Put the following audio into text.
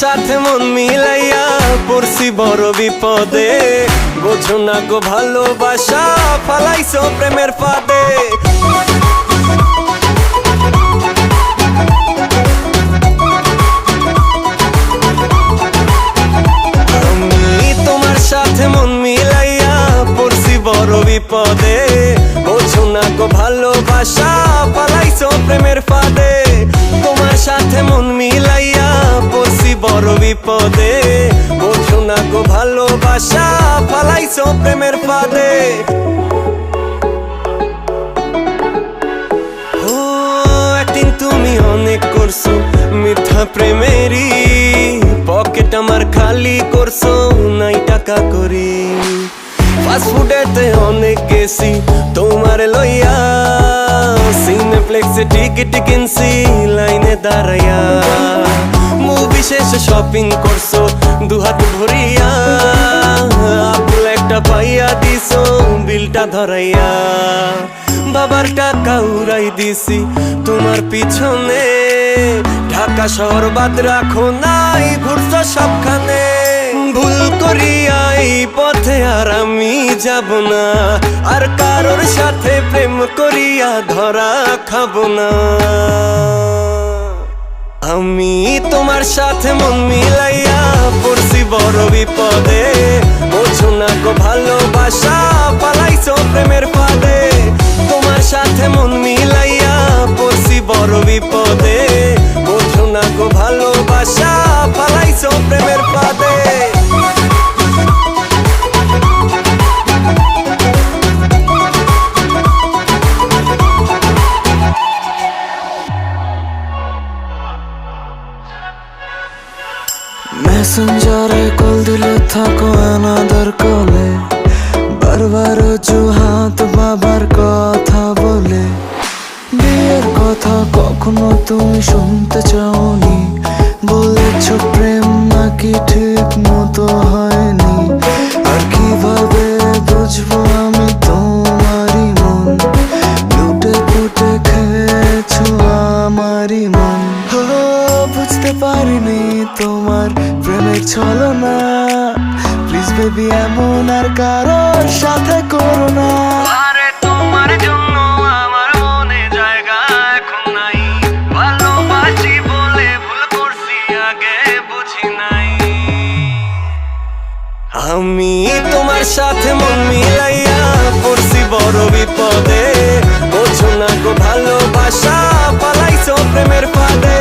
সাথে মন মিলাইয়া পড়ছি বড় বিপদে। বোঝো না গো ভালোবাসা ফালাইছো প্রেমের ফাঁদে। আমি তোমার সাথে মন মিলাইয়া পড়ছি বড় বিপদে। বোঝো না গো ভালোবাসা ফালাইছো প্রেমের ফাঁদে। তোমার সাথে মন মিলাইয়া পড়ছি বড় বিপদে। বোঝো না গো ভালোবাসা ফালাইছো প্রেমের ফাঁদে। ও একদিন তুমি অনেক করছো মিথ্যা প্রেমেরই। পকেট আমার খালি করছো নাই টাকা করি। ফাস্ট ফুডেতে অনেক গেছি তোমার লইয়া। সিনেপ্লেক্সে টিকিট কিনছি লাইনে দাঁড়াইয়া। মুভি শেষে শপিং করছো দুহাত ভরিয়া। আপল একটা পাইয়া দিছো বিলটা ধরাইয়া। বাবার টাকা উড়াই দিছি তোমার পিছনে। ঢাকা শহর বাদ রাখো নাই ঘুরছো সবখানে। ভুল করিয়া এই পথে আর আমি যাব না। আর কারোর সাথে প্রেম করিয়া ধরা খাবো না। আমি তোমার সাথে মন মিলাইয়া পড়ছি বড় বিপদে। বোঝো না গো ভালোবাসা পালাইছো প্রেমের ফাঁদে। তোমার সাথে মন মিলাইয়া পড়ছি বড় বিপদে। বোঝো না গো ভালোবাসা পালাইছো প্রেমের ফাঁদে। মেসেঞ্জারে কল দিলে থাকো অ্যানাদার কলে। বারবার অজুহাত বাবার কথা বলে। বিয়ের কথা কখনো তুমি শুনতে চাওনি। বলেছ প্রেম নাকি ঠিক মতো হয়নি। আর কিভাবে বুঝবো আমি তোমারই মন। লুটে পুটে খেয়েছো আমারই মন। বুঝতে পারিনি তোমার প্রেমের ছলনা। প্লিজ বেবি এমন আর কারোর সাথে করো না। আরে তোমার জন্য আমার মনে জায়গা এখন নাই। ভালোবাসি বলে ভুল করছি আগে বুঝি নাই। আমি তোমার সাথে মন মিলাইয়া পড়ছি বড় বিপদে। বোঝো না গো ভালোবাসা পালাইছো প্রেমের ফাঁদে।